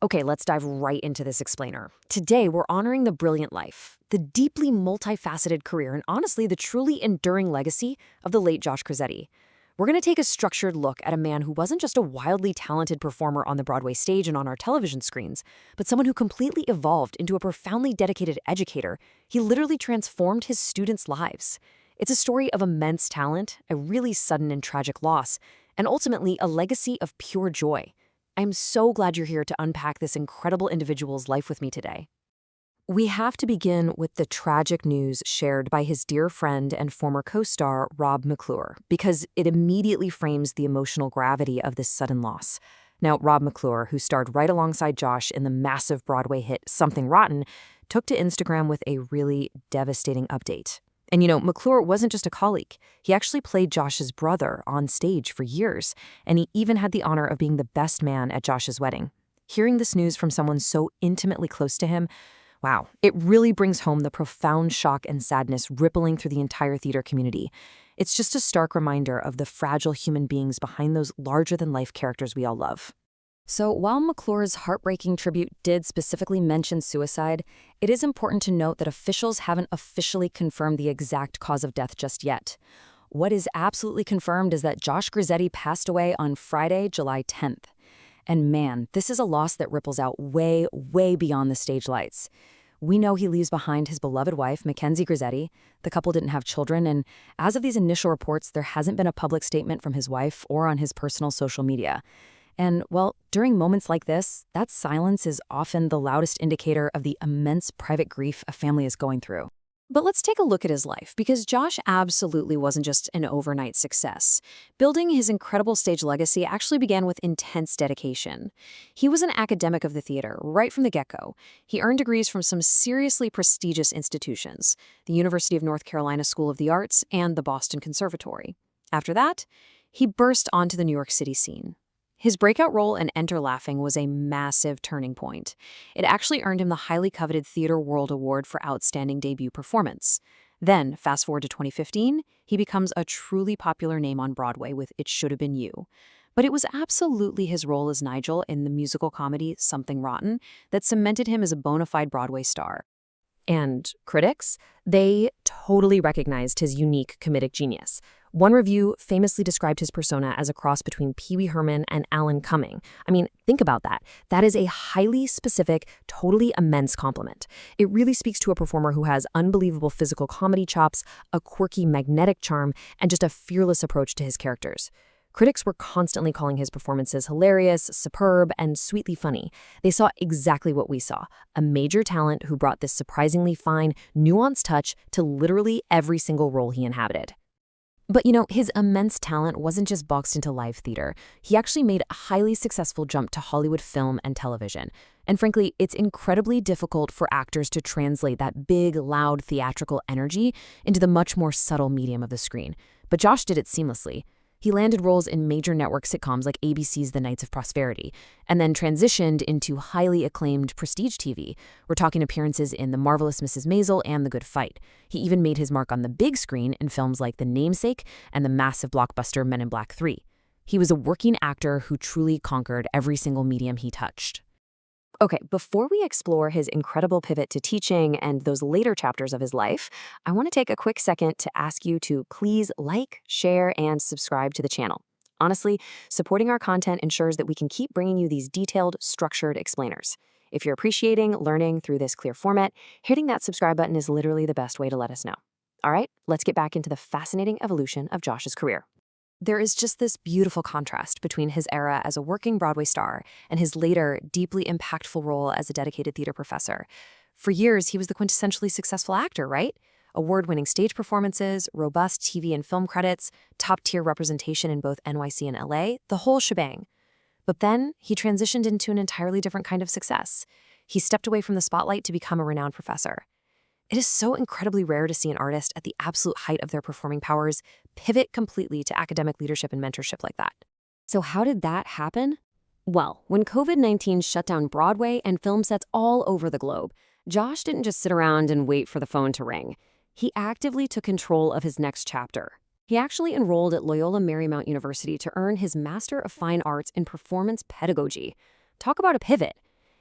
Okay, let's dive right into this explainer. Today, we're honoring the brilliant life, the deeply multifaceted career, and honestly, the truly enduring legacy of the late Josh Grisetti. We're going to take a structured look at a man who wasn't just a wildly talented performer on the Broadway stage and on our television screens, but someone who completely evolved into a profoundly dedicated educator. He literally transformed his students' lives. It's a story of immense talent, a really sudden and tragic loss, and ultimately a legacy of pure joy. I'm so glad you're here to unpack this incredible individual's life with me today. We have to begin with the tragic news shared by his dear friend and former co-star Rob McClure, because it immediately frames the emotional gravity of this sudden loss. Now, Rob McClure, who starred right alongside Josh in the massive Broadway hit Something Rotten, took to Instagram with a really devastating update. And McClure wasn't just a colleague. He actually played Josh's brother on stage for years, and he even had the honor of being the best man at Josh's wedding. Hearing this news from someone so intimately close to him, wow, it really brings home the profound shock and sadness rippling through the entire theater community. It's just a stark reminder of the fragile human beings behind those larger-than-life characters we all love. So while McClure's heartbreaking tribute did specifically mention suicide, it is important to note that officials haven't officially confirmed the exact cause of death just yet. What is absolutely confirmed is that Josh Grisetti passed away on Friday, July 10th. And man, this is a loss that ripples out way, way beyond the stage lights. We know he leaves behind his beloved wife, Mackenzie Grisetti. The couple didn't have children, and as of these initial reports, there hasn't been a public statement from his wife or on his personal social media. And, well, during moments like this, that silence is often the loudest indicator of the immense private grief a family is going through. But let's take a look at his life, because Josh absolutely wasn't just an overnight success. Building his incredible stage legacy actually began with intense dedication. He was an academic of the theater right from the get-go. He earned degrees from some seriously prestigious institutions, the University of North Carolina School of the Arts and the Boston Conservatory. After that, he burst onto the New York City scene. His breakout role in Enter Laughing was a massive turning point. It actually earned him the highly coveted Theater World Award for Outstanding Debut Performance. Then, fast forward to 2015, he becomes a truly popular name on Broadway with It Shoulda Been You. But it was absolutely his role as Nigel in the musical comedy Something Rotten that cemented him as a bona fide Broadway star. And critics, they totally recognized his unique comedic genius. One review famously described his persona as a cross between Pee Wee Herman and Alan Cumming. I mean, think about that. That is a highly specific, totally immense compliment. It really speaks to a performer who has unbelievable physical comedy chops, a quirky, magnetic charm, and just a fearless approach to his characters. Critics were constantly calling his performances hilarious, superb, and sweetly funny. They saw exactly what we saw, a major talent who brought this surprisingly fine, nuanced touch to literally every single role he inhabited. But his immense talent wasn't just boxed into live theater. He actually made a highly successful jump to Hollywood film and television. And frankly, it's incredibly difficult for actors to translate that big, loud, theatrical energy into the much more subtle medium of the screen. But Josh did it seamlessly. He landed roles in major network sitcoms like ABC's The Knights of Prosperity, and then transitioned into highly acclaimed prestige TV. We're talking appearances in The Marvelous Mrs. Maisel and The Good Fight. He even made his mark on the big screen in films like The Namesake and the massive blockbuster Men in Black 3. He was a working actor who truly conquered every single medium he touched. Okay, before we explore his incredible pivot to teaching and those later chapters of his life, I want to take a quick second to ask you to please like, share, and subscribe to the channel. Honestly, supporting our content ensures that we can keep bringing you these detailed, structured explainers. If you're appreciating learning through this clear format, hitting that subscribe button is literally the best way to let us know. All right, let's get back into the fascinating evolution of Josh's career. There is just this beautiful contrast between his era as a working Broadway star and his later, deeply impactful role as a dedicated theater professor. For years, he was the quintessentially successful actor, right? Award-winning stage performances, robust TV and film credits, top-tier representation in both NYC and LA, the whole shebang. But then, he transitioned into an entirely different kind of success. He stepped away from the spotlight to become a renowned professor. It is so incredibly rare to see an artist at the absolute height of their performing powers pivot completely to academic leadership and mentorship like that. So how did that happen? Well, when COVID-19 shut down Broadway and film sets all over the globe, Josh didn't just sit around and wait for the phone to ring. He actively took control of his next chapter. He actually enrolled at Loyola Marymount University to earn his Master of Fine Arts in Performance Pedagogy. Talk about a pivot.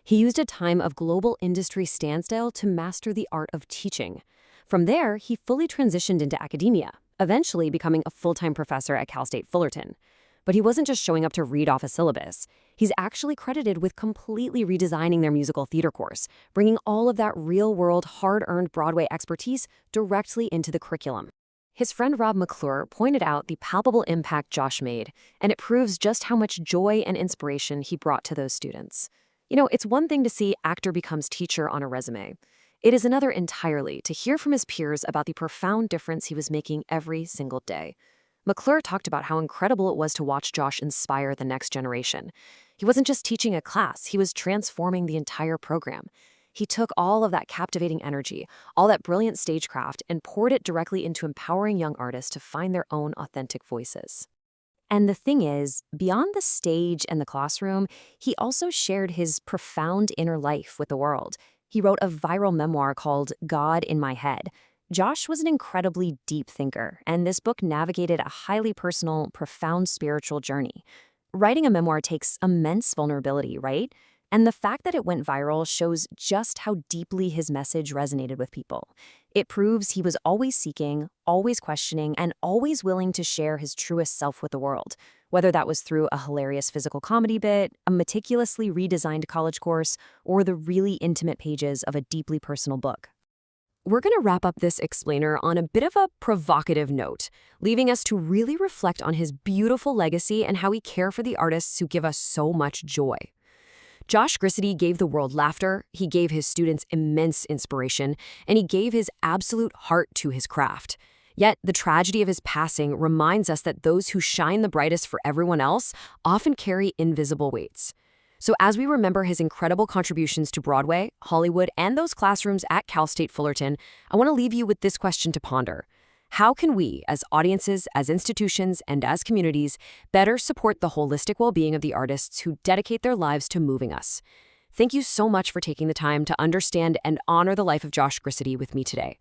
He used a time of global industry standstill to master the art of teaching. From there, he fully transitioned into academia, eventually becoming a full-time professor at Cal State Fullerton. But he wasn't just showing up to read off a syllabus. He's actually credited with completely redesigning their musical theater course, bringing all of that real-world, hard-earned Broadway expertise directly into the curriculum. His friend Rob McClure pointed out the palpable impact Josh made, and it proves just how much joy and inspiration he brought to those students. You know, it's one thing to see actor becomes teacher on a resume. It is another entirely to hear from his peers about the profound difference he was making every single day. McClure talked about how incredible it was to watch Josh inspire the next generation. He wasn't just teaching a class, he was transforming the entire program. He took all of that captivating energy, all that brilliant stagecraft, and poured it directly into empowering young artists to find their own authentic voices. And the thing is, beyond the stage and the classroom, he also shared his profound inner life with the world. He wrote a viral memoir called God in My Head. Josh was an incredibly deep thinker, and this book navigated a highly personal, profound spiritual journey. Writing a memoir takes immense vulnerability, right? And the fact that it went viral shows just how deeply his message resonated with people. It proves he was always seeking, always questioning, and always willing to share his truest self with the world, whether that was through a hilarious physical comedy bit, a meticulously redesigned college course, or the really intimate pages of a deeply personal book. We're going to wrap up this explainer on a bit of a provocative note, leaving us to really reflect on his beautiful legacy and how he cared for the artists who give us so much joy. Josh Grisetti gave the world laughter, he gave his students immense inspiration, and he gave his absolute heart to his craft. Yet, the tragedy of his passing reminds us that those who shine the brightest for everyone else often carry invisible weights. So as we remember his incredible contributions to Broadway, Hollywood, and those classrooms at Cal State Fullerton, I want to leave you with this question to ponder. How can we, as audiences, as institutions, and as communities, better support the holistic well-being of the artists who dedicate their lives to moving us? Thank you so much for taking the time to understand and honor the life of Josh Grisetti with me today.